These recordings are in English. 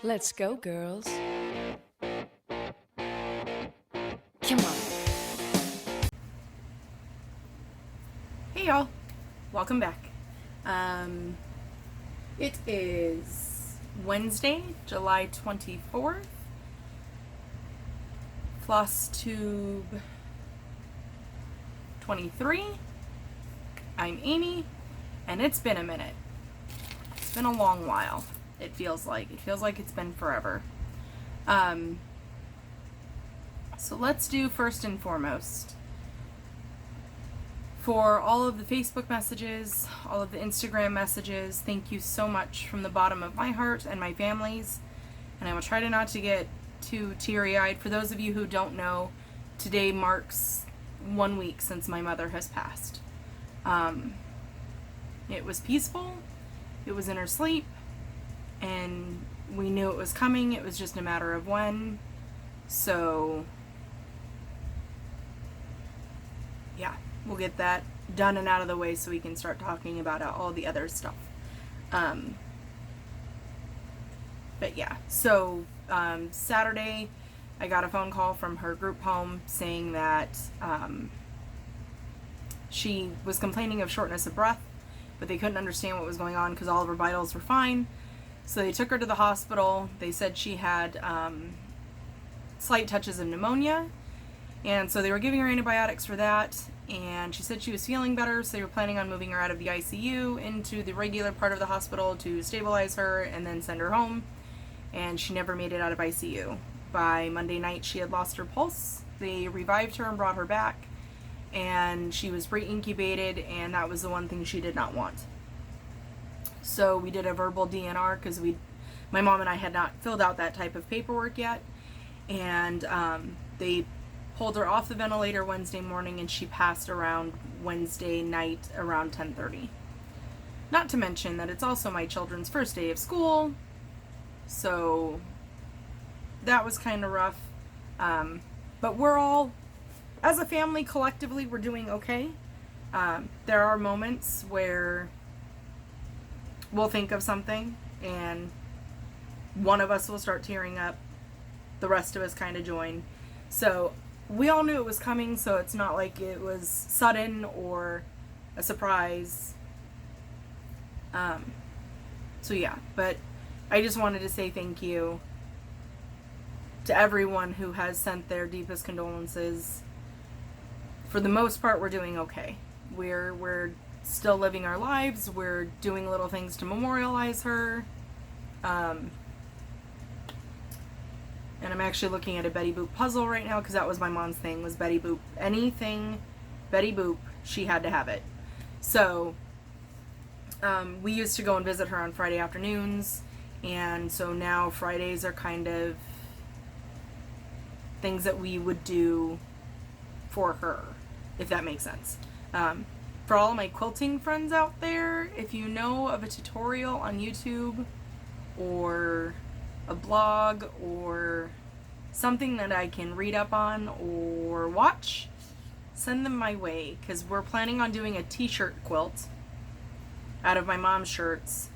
Let's go, girls. Come on. Hey y'all, welcome back. It is Wednesday, July 24th. Floss tube 23. I'm Amy, and it's been a minute. It's been a long while. It feels like it's been forever. So let's do first and foremost. For all of the Facebook messages, all of the Instagram messages, thank you so much from the bottom of my heart and my family's. And I will try to not to get too teary-eyed. For those of you who don't know, today marks 1 week since my mother has passed. It was peaceful. It was in her sleep. And we knew it was coming. It was just a matter of when. So, yeah, we'll get that done and out of the way so we can start talking about all the other stuff. But yeah, so Saturday I got a phone call from her group home saying that she was complaining of shortness of breath, but they couldn't understand what was going on because all of her vitals were fine. So they took her to the hospital. They said she had slight touches of pneumonia, and so they were giving her antibiotics for that, and she said she was feeling better, so they were planning on moving her out of the ICU into the regular part of the hospital to stabilize her and then send her home, and she never made it out of ICU. By Monday night, she had lost her pulse. They revived her and brought her back, and she was re-incubated, and that was the one thing she did not want. So we did a verbal DNR because my mom and I had not filled out that type of paperwork yet, and they pulled her off the ventilator Wednesday morning, and she passed around Wednesday night around 10:30. Not to mention that it's also my children's first day of school, so that was kind of rough. But we're all, as a family, collectively, we're doing okay. There are moments where we'll think of something and one of us will start tearing up, the rest of us kind of join. So we all knew it was coming, so it's not like it was sudden or a surprise. So yeah, but I just wanted to say thank you to everyone who has sent their deepest condolences. For the most part, we're doing okay. We're still living our lives. We're doing little things to memorialize her. And I'm actually looking at a Betty Boop puzzle right now because that was my mom's thing, was Betty Boop. Anything Betty Boop, she had to have it. So we used to go and visit her on Friday afternoons, and so now Fridays are kind of things that we would do for her, if that makes sense. For all of my quilting friends out there, if you know of a tutorial on YouTube or a blog or something that I can read up on or watch, send them my way, because we're planning on doing a t-shirt quilt out of my mom's shirts.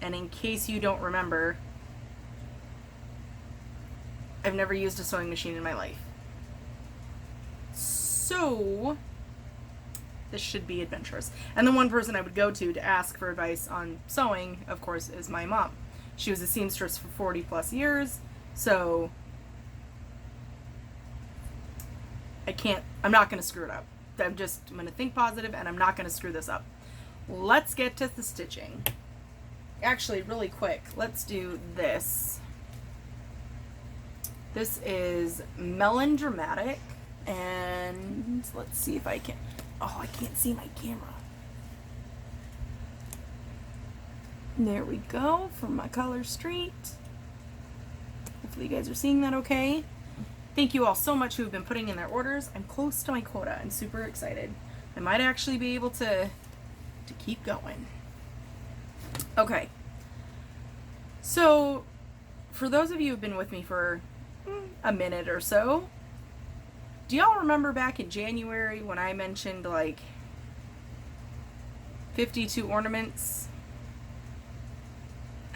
And in case you don't remember, I've never used a sewing machine in my life. So this should be adventurous. And the one person I would go to ask for advice on sewing, of course, is my mom. She was a seamstress for 40 plus years, so I'm not going to screw it up. I'm going to think positive, and I'm not going to screw this up. Let's get to the stitching. Actually, really quick, let's do this. This is Melodramatic, and let's see if I can, I can't see my camera. There we go, from my color street. Hopefully you guys are seeing that okay. Thank you all so much who have been putting in their orders. I'm close to my quota. I'm super excited. I might actually be able to keep going. Okay. So, for those of you who've been with me for a minute or so, do y'all remember back in January when I mentioned like 52 ornaments?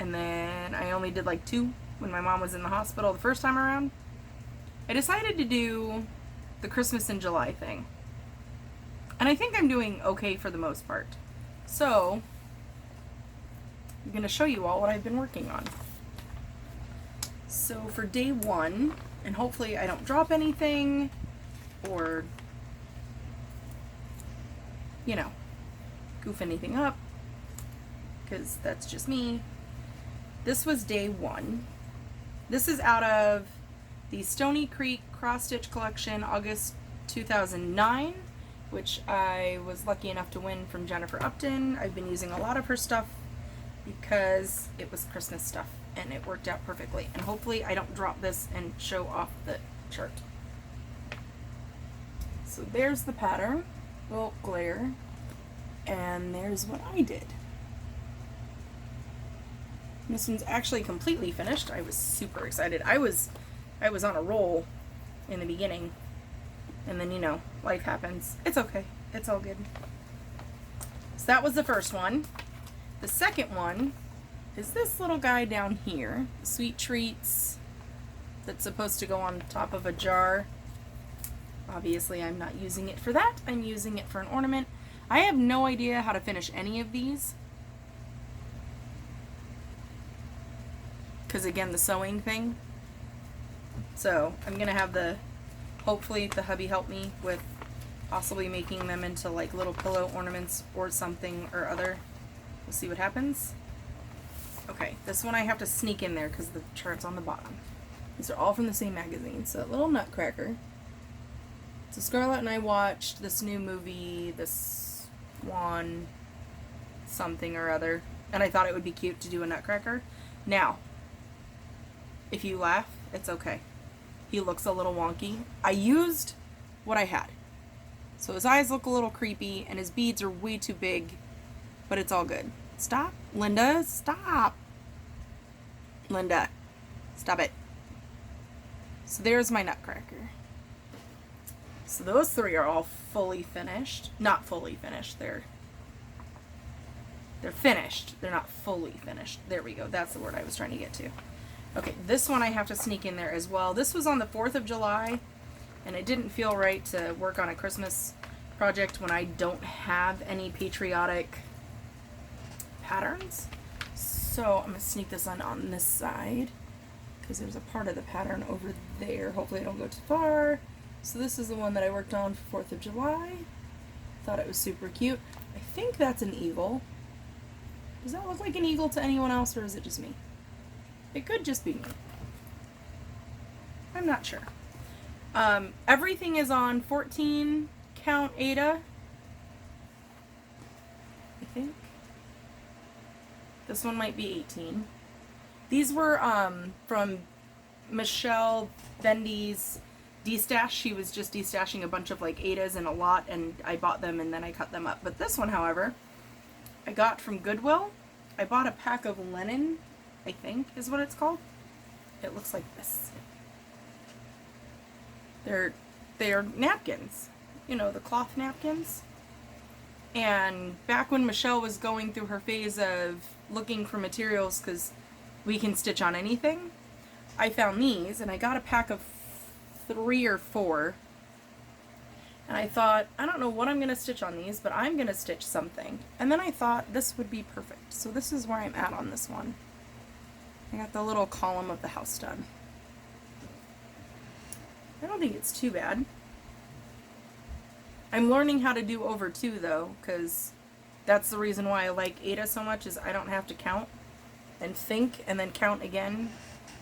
And then I only did like 2 when my mom was in the hospital the first time around. I decided to do the Christmas in July thing. And I think I'm doing okay for the most part. So, I'm going to show you all what I've been working on. So for day 1, and hopefully I don't drop anything or, you know, goof anything up, because that's just me. This was day 1. This is out of the Stony Creek Cross Stitch Collection, August 2009, which I was lucky enough to win from Jennifer Upton. I've been using a lot of her stuff because it was Christmas stuff and it worked out perfectly. And hopefully I don't drop this and show off the chart. So there's the pattern. Well, glare. And there's what I did. This one's actually completely finished. I was super excited. I was on a roll in the beginning. And then, you know, life happens. It's okay. It's all good. So that was the first one. The second one is this little guy down here. Sweet Treats. That's supposed to go on top of a jar. Obviously, I'm not using it for that. I'm using it for an ornament. I have no idea how to finish any of these. Because again, the sewing thing. So I'm going to have hopefully the hubby help me with possibly making them into like little pillow ornaments or something or other. We'll see what happens. Okay, this one I have to sneak in there because the chart's on the bottom. These are all from the same magazine. So little nutcracker. So Scarlett and I watched this new movie, this Swan something or other, and I thought it would be cute to do a nutcracker. Now, if you laugh, it's okay. He looks a little wonky. I used what I had. So his eyes look a little creepy and his beads are way too big, but it's all good. Stop, Linda, stop. Linda, stop it. So there's my nutcracker. So those 3 are all fully finished. Not fully finished. They're finished. They're not fully finished. There we go. That's the word I was trying to get to. Okay, this one I have to sneak in there as well. This was on the 4th of July, and it didn't feel right to work on a Christmas project when I don't have any patriotic patterns. So I'm going to sneak this on this side, because there's a part of the pattern over there. Hopefully I don't go too far. So this is the one that I worked on for 4th of July. Thought it was super cute. I think that's an eagle. Does that look like an eagle to anyone else, or is it just me? It could just be me. I'm not sure. Everything is on 14 count Aida. I think. This one might be 18. These were from Michelle Bendy's destash. She was just destashing a bunch of like Aidas in a lot, and I bought them and then I cut them up. But this one, however, I got from Goodwill. I bought a pack of linen, I think is what it's called. It looks like this. They're napkins. You know, the cloth napkins. And back when Michelle was going through her phase of looking for materials because we can stitch on anything, I found these and I got a pack of 3 or 4. And I thought, I don't know what I'm going to stitch on these, but I'm going to stitch something. And then I thought this would be perfect. So this is where I'm at on this one. I got the little column of the house done. I don't think it's too bad. I'm learning how to do over 2 though, because that's the reason why I like Aida so much, is I don't have to count and think and then count again,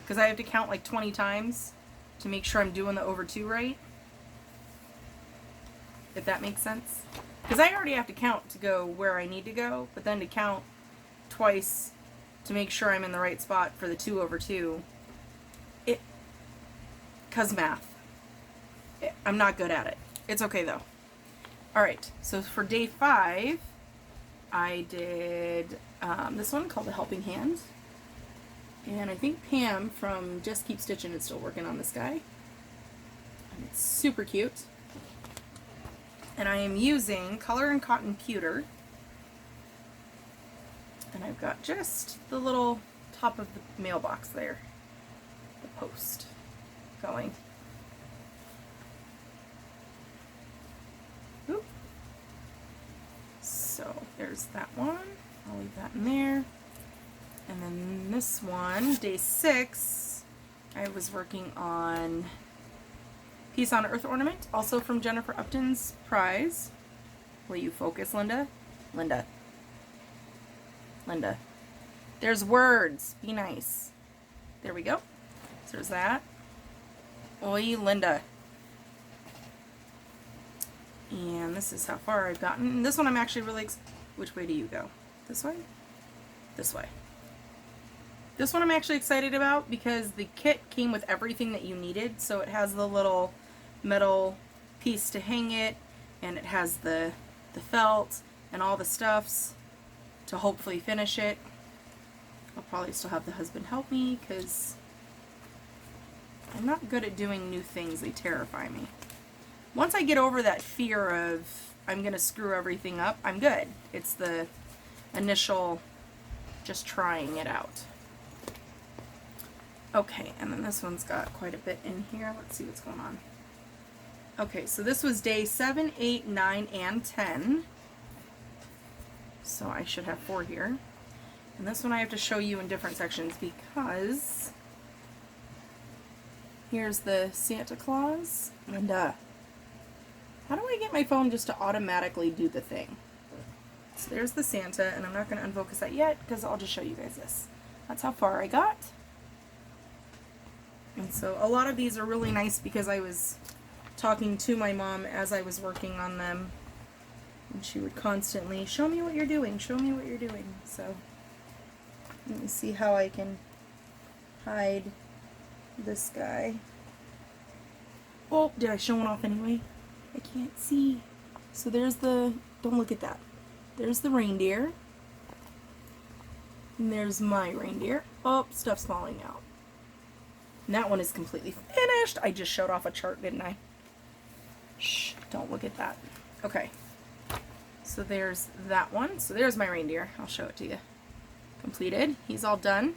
because I have to count like 20 times to make sure I'm doing the over 2 right. If that makes sense. Because I already have to count to go where I need to go, but then to count twice to make sure I'm in the right spot for the 2 over 2, cause math. I'm not good at it. It's okay though. Alright, so for day 5, I did this one called The Helping Hand. And I think Pam from Just Keep Stitching is still working on this guy. And it's super cute. And I am using Color and Cotton Pewter. And I've got just the little top of the mailbox there. The post going. Oop. So there's that one. I'll leave that in there. And then this one, day 6, I was working on Peace on Earth ornament, also from Jennifer Upton's prize. Will you focus, Linda? Linda. Linda. There's words. Be nice. There we go. So there's that. Oi, Linda. And this is how far I've gotten. This one I'm actually really which way do you go? This way? This way. This one I'm actually excited about because the kit came with everything that you needed. So it has the little metal piece to hang it, and it has the felt and all the stuffs to hopefully finish it. I'll probably still have the husband help me because I'm not good at doing new things. They terrify me. Once I get over that fear of I'm gonna screw everything up, I'm good. It's the initial just trying it out. Okay, and then this one's got quite a bit in here. Let's see what's going on. Okay, so this was day 7, 8, 9, and 10. So I should have 4 here. And this one I have to show you in different sections because here's the Santa Claus. And how do I get my phone just to automatically do the thing? So there's the Santa, and I'm not going to unfocus that yet because I'll just show you guys this. That's how far I got. And so a lot of these are really nice because I was talking to my mom as I was working on them. And she would constantly, show me what you're doing, show me what you're doing. So let me see how I can hide this guy. Oh, did I show one off anyway? I can't see. So there's the, don't look at that. There's the reindeer. And there's my reindeer. Oh, stuff's falling out. And that one is completely finished. I just showed off a chart, didn't I? Shh, don't look at that. Okay. So there's that one. So there's my reindeer. I'll show it to you. Completed. He's all done.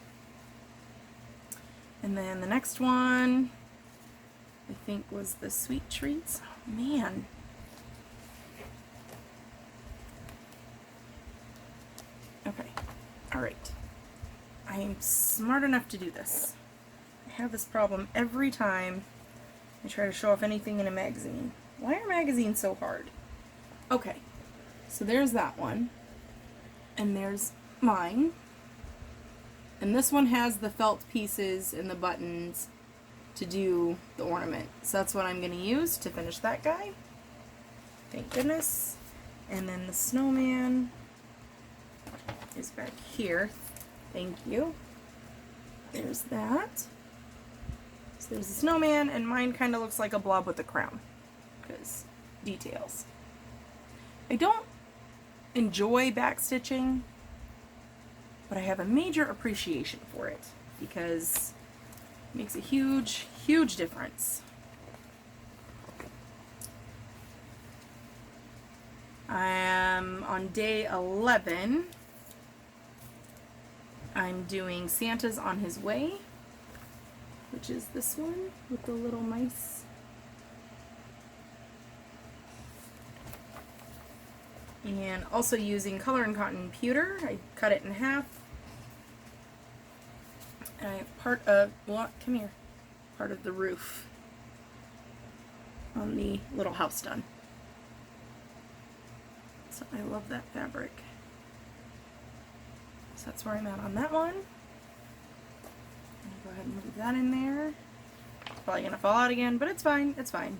And then the next one, I think, was the sweet treats. Oh, man. Okay. All right. I am smart enough to do this. I have this problem every time I try to show off anything in a magazine. Why are magazines so hard? Okay. So there's that one. And there's mine. And this one has the felt pieces and the buttons to do the ornament. So that's what I'm going to use to finish that guy. Thank goodness. And then the snowman is back here. Thank you. There's that. So there's the snowman, and mine kind of looks like a blob with a crown. Because details. I don't enjoy backstitching, but I have a major appreciation for it because it makes a huge, huge difference. I am on day 11. I'm doing Santa's on His Way, which is this one with the little mice. And also using color and cotton pewter. I cut it in half. And I have part of, well, come here, part of the roof on the little house done. So I love that fabric. So that's where I'm at on that one. Go ahead and move that in there. It's probably gonna fall out again, but it's fine, it's fine.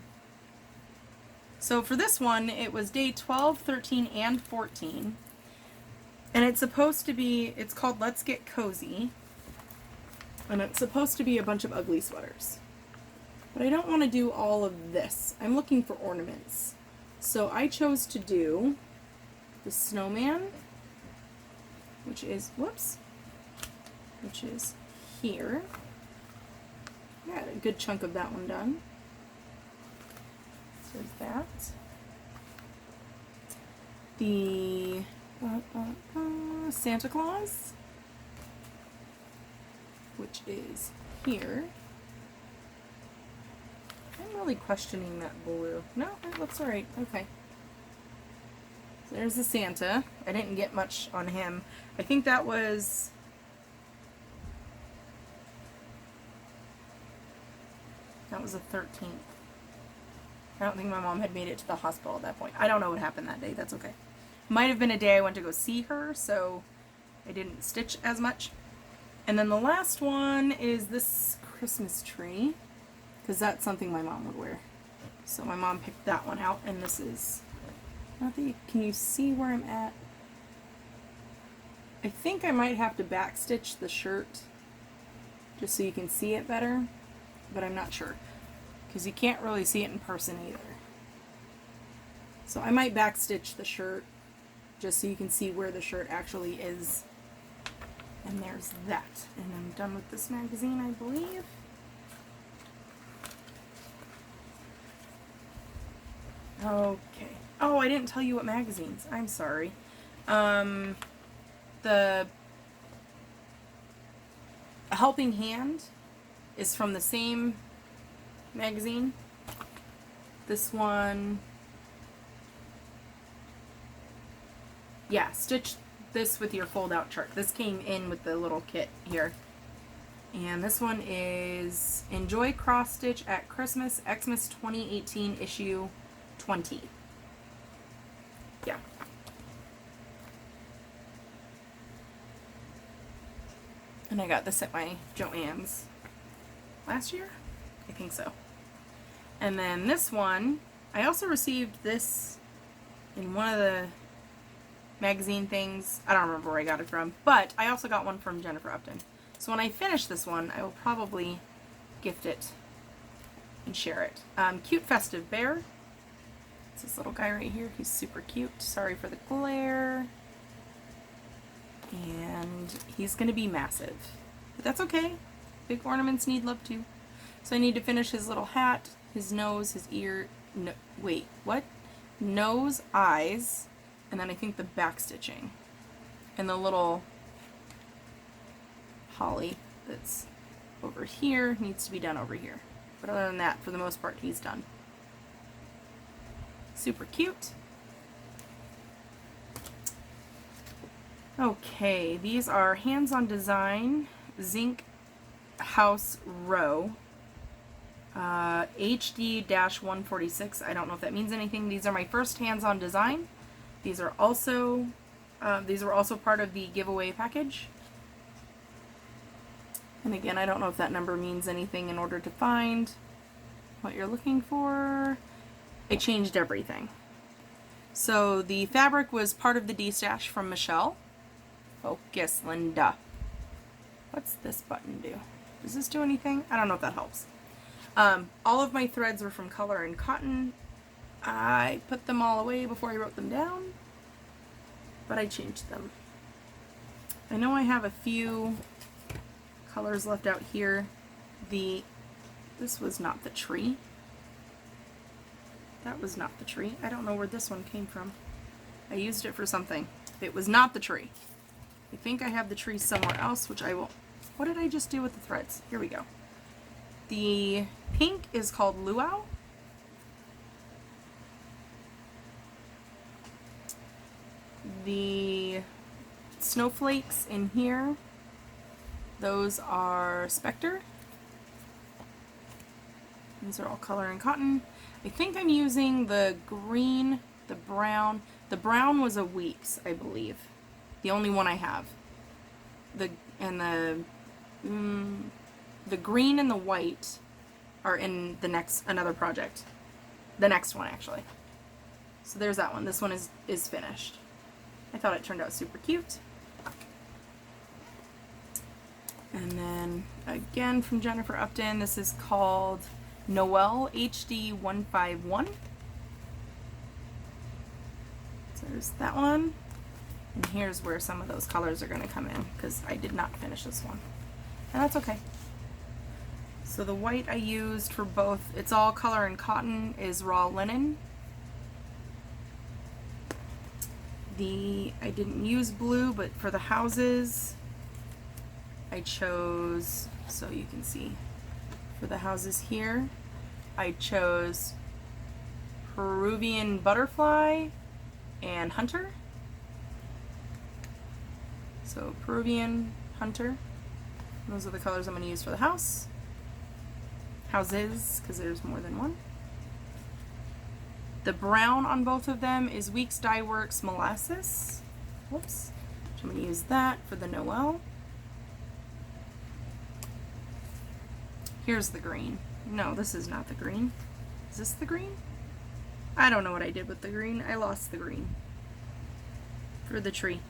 So for this one, it was day 12, 13, and 14. And it's supposed to be, it's called Let's Get Cozy. And it's supposed to be a bunch of ugly sweaters. But I don't want to do all of this. I'm looking for ornaments. So I chose to do the snowman, which is, whoops, which is here. Got a good chunk of that one done. So there's that. The Santa Claus. which is here. I'm really questioning that blue. No, it looks alright. Okay. So there's the Santa. I didn't get much on him. I think that was... That was the 13th. I don't think my mom had made it to the hospital at that point. I don't know what happened that day. That's okay. Might have been a day I went to go see her, so I didn't stitch as much. And then the last one is this Christmas tree, because that's something my mom would wear. So my mom picked that one out, and this is... Not that you, can you see where I'm at? I think I might have to backstitch the shirt just so you can see it better, but I'm not sure because you can't really see it in person either. So I might backstitch the shirt just so you can see where the shirt actually is. And there's that. And I'm done with this magazine, I believe. Okay. Oh, I didn't tell you what magazines. I'm sorry. The A Helping Hand is from the same magazine. This one, yeah, stitch this with your fold-out chart. This came in with the little kit here. And this one is Enjoy Cross Stitch at Christmas, Xmas 2018 issue 20. Yeah. And I got this at my Joann's last year? I think so. And then this one, I also received this in one of the magazine things. I don't remember where I got it from, but I also got one from Jennifer Upton. So when I finish this one, I will probably gift it and share it. Cute Festive Bear. It's this little guy right here. He's super cute. Sorry for the glare. And he's going to be massive. But that's okay. Big ornaments need love too. So I need to finish his little hat, his nose, his ear. No, wait, what? Nose, eyes, and then I think the back stitching. And the little holly that's over here needs to be done over here. But other than that, for the most part, he's done. Super cute. Okay, these are Hands-on Design Zinc House Row HD-146. I don't know if that means anything. These are my first hands-on design. These are also were also part of the giveaway package. And again, I don't know if that number means anything in order to find what you're looking for. I changed everything. So the fabric was part of the D-stash from Michelle. Focus, Linda. What's this button do? Does this do anything? I don't know if that helps. All of my threads were from Color and Cotton. I put them all away before I wrote them down, but I changed them. I know I have a few colors left out here. This was not the tree. That was not the tree. I don't know where this one came from. I used it for something. It was not the tree. I think I have the tree somewhere else, which I will... What did I just do with the threads? Here we go. The pink is called Luau. The snowflakes in here, those are Spectre. These are all Color and Cotton. I think I'm using the green, the brown. The brown was a Weeks, I believe. The only one I have. The green and the white are in the another project. The next one, actually. So there's that one. This one is finished. I thought it turned out super cute. And then, again, from Jennifer Upton, this is called Noel HD 151. So there's that one. And here's where some of those colors are going to come in, because I did not finish this one. And that's okay. So the white I used for both, it's all Color and Cotton, is raw linen. I didn't use blue, but for the houses, I chose, so you can see, for the houses here, I chose Peruvian butterfly and hunter. So Peruvian, hunter. Those are the colors I'm going to use for the house. Houses, because there's more than one. The brown on both of them is Weeks Dye Works Molasses. Whoops. I'm going to use that for the Noel. Here's the green. No, this is not the green. Is this the green? I don't know what I did with the green. I lost the green for the tree.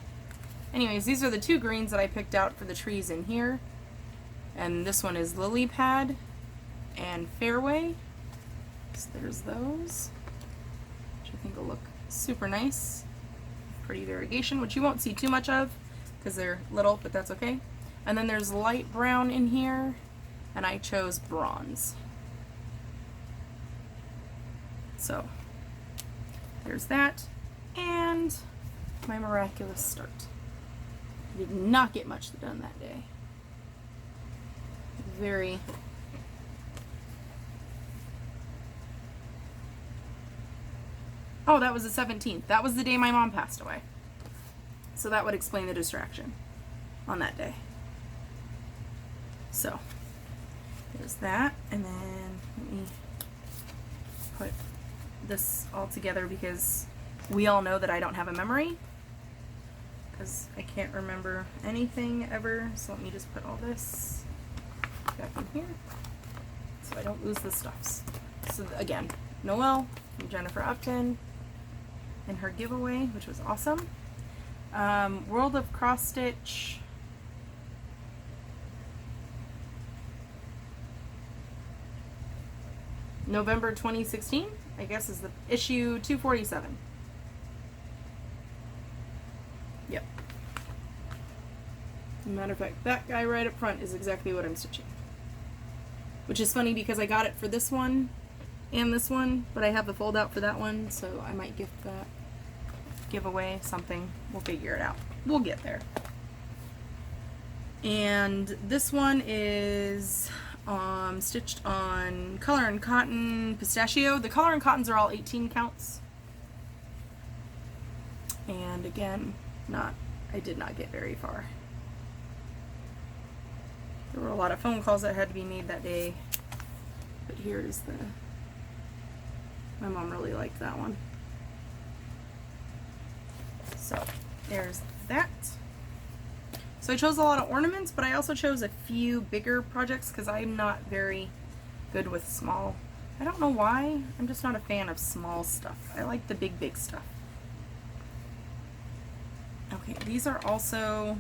Anyways, these are the two greens that I picked out for the trees in here. And this one is Lily Pad and Fairway. So there's those, which I think will look super nice. Pretty variegation, which you won't see too much of because they're little, but that's okay. And then there's light brown in here, and I chose bronze. So there's that, and my miraculous start. I did not get much done that day. Very Oh, that was the 17th. That was the day my mom passed away. So that would explain the distraction on that day. So there's that, and then let me put this all together because we all know that I don't have a memory because I can't remember anything ever. So let me just put all this back in here so I don't lose the stuffs. So again, Noel from Jennifer Upton and her giveaway, which was awesome. World of Cross Stitch. November 2016, I guess, is the issue 247. Yep. Matter of fact, that guy right up front is exactly what I'm stitching. Which is funny because I got it for this one and this one, but I have the fold out for that one, so I might gift that, give away something. We'll figure it out. We'll get there. And this one is stitched on Color and Cotton Pistachio. The Color and Cottons are all 18 counts. And again, I did not get very far. There were a lot of phone calls that had to be made that day. But here's my mom really liked that one. So there's that. So I chose a lot of ornaments, but I also chose a few bigger projects because I'm not very good with small. I don't know why. I'm just not a fan of small stuff. I like the big stuff. Okay, these are also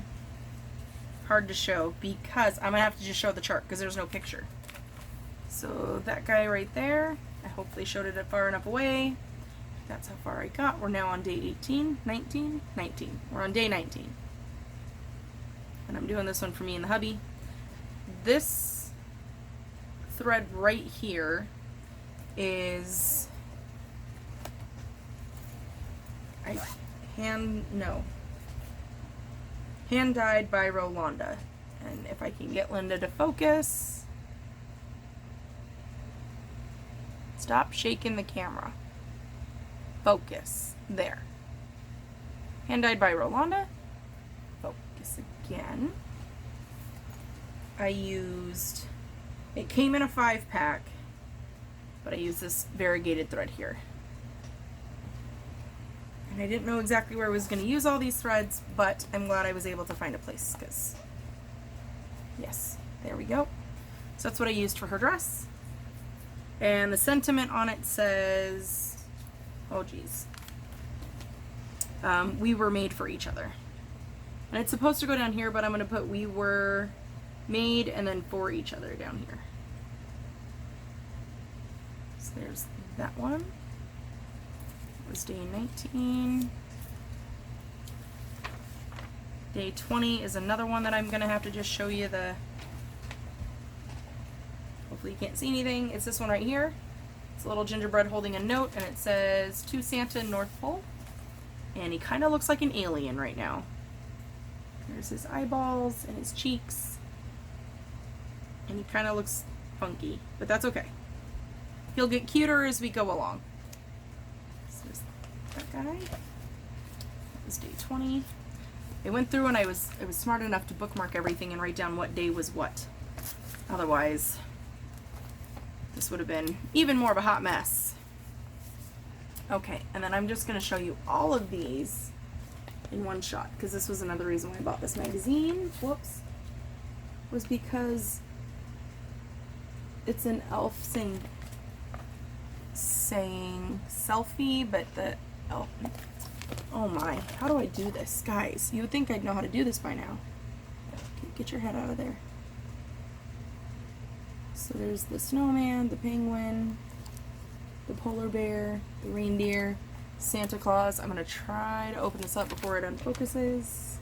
hard to show because I'm gonna have to just show the chart because there's no picture. So that guy right there, I hopefully showed it far enough away. That's how far I got. We're now on day 18, 19. We're on day 19. And I'm doing this one for me and the hubby. This thread right here is hand dyed by Rolanda. And if I can get Linda to focus. Stop shaking the camera. Focus. There. Hand dyed by Rolanda. Focus again. It came in a 5-pack, but I used this variegated thread here. And I didn't know exactly where I was going to use all these threads, but I'm glad I was able to find a place, because, yes, there we go. So that's what I used for her dress. And the sentiment on it says, oh geez, we were made for each other. And it's supposed to go down here, but I'm going to put we were made and then for each other down here. So there's that one. It was day 19. Day 20 is another one that I'm going to have to just show you the... Hopefully you can't see anything. It's this one right here. It's a little gingerbread holding a note, and it says, "To Santa, North Pole." And he kind of looks like an alien right now. There's his eyeballs and his cheeks. And he kind of looks funky, but that's okay. He'll get cuter as we go along. So there's that guy. That was day 20. I went through and I was smart enough to bookmark everything and write down what day was what. Otherwise, this would have been even more of a hot mess. Okay, and then I'm just going to show you all of these in one shot, because this was another reason why I bought this magazine. Whoops. Was because it's an elf saying selfie, but the elf. Oh my, how do I do this? Guys, you would think I'd know how to do this by now. Get your head out of there. So there's the snowman, the penguin, the polar bear, the reindeer, Santa Claus. I'm going to try to open this up before it unfocuses.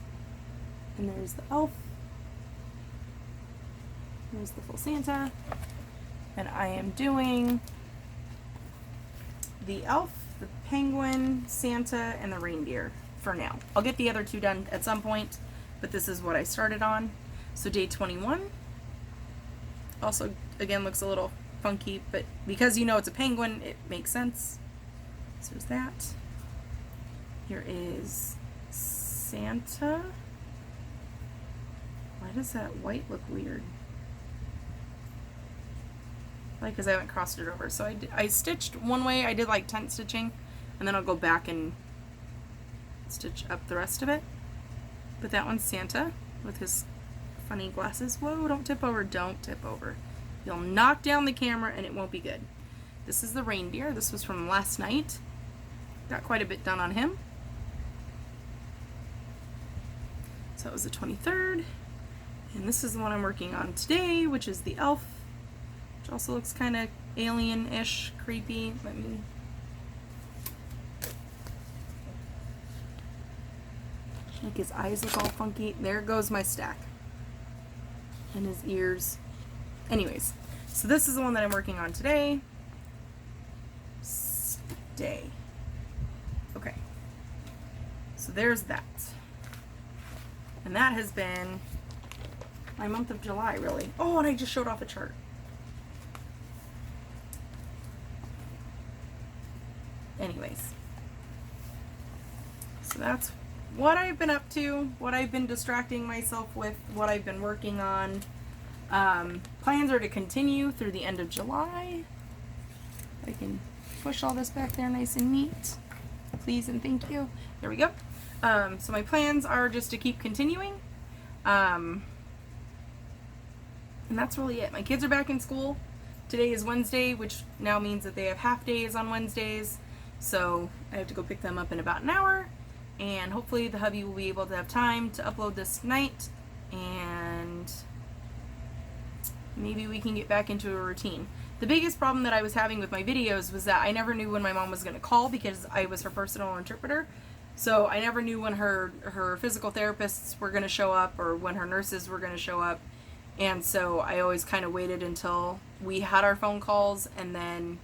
And there's the elf. There's the full Santa. And I am doing the elf, the penguin, Santa, and the reindeer for now. I'll get the other two done at some point, but this is what I started on. So day 21. Also, again, looks a little funky, but because you know it's a penguin, it makes sense. So there's that. Here is Santa. Why does that white look weird? Like, because I haven't crossed it over. So I stitched one way. I did like tent stitching, and then I'll go back and stitch up the rest of it. But that one's Santa with his funny glasses. Whoa, don't tip over. Don't tip over. You'll knock down the camera and it won't be good. This is the reindeer. This was from last night. Got quite a bit done on him. So that was the 23rd. And this is the one I'm working on today, which is the elf, which also looks kind of alien-ish, creepy. Let me... Like his eyes look all funky. There goes my stack. And his ears. Anyways, so this is the one that I'm working on today. Stay. Okay. So there's that. And that has been my month of July, really. Oh, and I just showed off a chart. Anyways. So that's what I've been up to, what I've been distracting myself with, what I've been working on. Plans are to continue through the end of July. I can push all this back there nice and neat. Please and thank you. There we go. So my plans are just to keep continuing. And that's really it. My kids are back in school. Today is Wednesday, which now means that they have half days on Wednesdays. So I have to go pick them up in about an hour. And hopefully the hubby will be able to have time to upload this tonight. And maybe we can get back into a routine. The biggest problem that I was having with my videos was that I never knew when my mom was going to call because I was her personal interpreter. So I never knew when her physical therapists were going to show up or when her nurses were going to show up. And so I always kind of waited until we had our phone calls, and then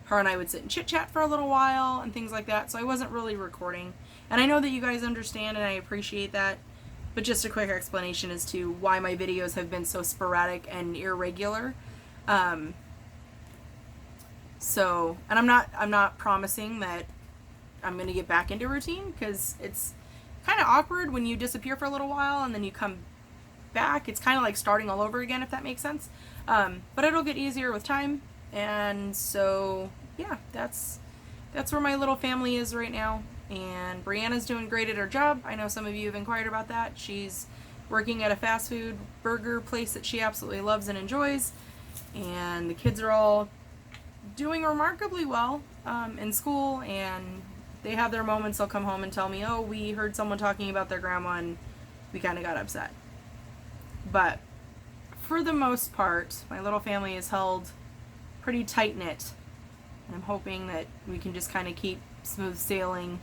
her and I would sit and chit chat for a little while and things like that. So I wasn't really recording. And I know that you guys understand and I appreciate that. But just a quick explanation as to why my videos have been so sporadic and irregular. And I'm not promising that I'm going to get back into routine, because it's kind of awkward when you disappear for a little while and then you come back. It's kind of like starting all over again, if that makes sense. But it'll get easier with time. And so, yeah, that's where my little family is right now. And Brianna's doing great at her job. I know some of you have inquired about that. She's working at a fast food burger place that she absolutely loves and enjoys. And the kids are all doing remarkably well in school, and they have their moments. They'll come home and tell me, oh, we heard someone talking about their grandma and we kind of got upset. But for the most part, my little family is held pretty tight-knit. And I'm hoping that we can just kind of keep smooth sailing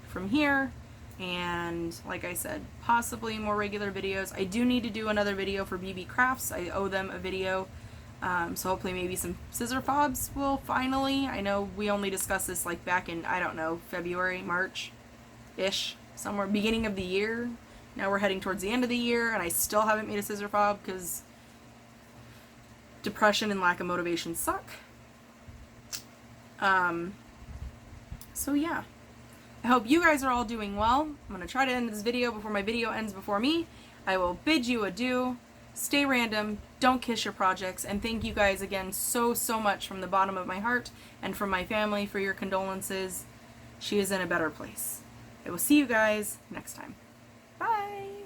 from here. And like I said, possibly more regular videos. I do need to do another video for BB Crafts. I owe them a video. So hopefully maybe some scissor fobs will finally. I know we only discussed this like back in, I don't know, February, March-ish, somewhere beginning of the year. Now we're heading towards the end of the year and I still haven't made a scissor fob because Depression and lack of motivation suck. So yeah. I hope you guys are all doing well. I'm going to try to end this video before my video ends before me. I will bid you adieu. Stay random. Don't kiss your projects. And thank you guys again so much from the bottom of my heart and from my family for your condolences. She is in a better place. I will see you guys next time. Bye!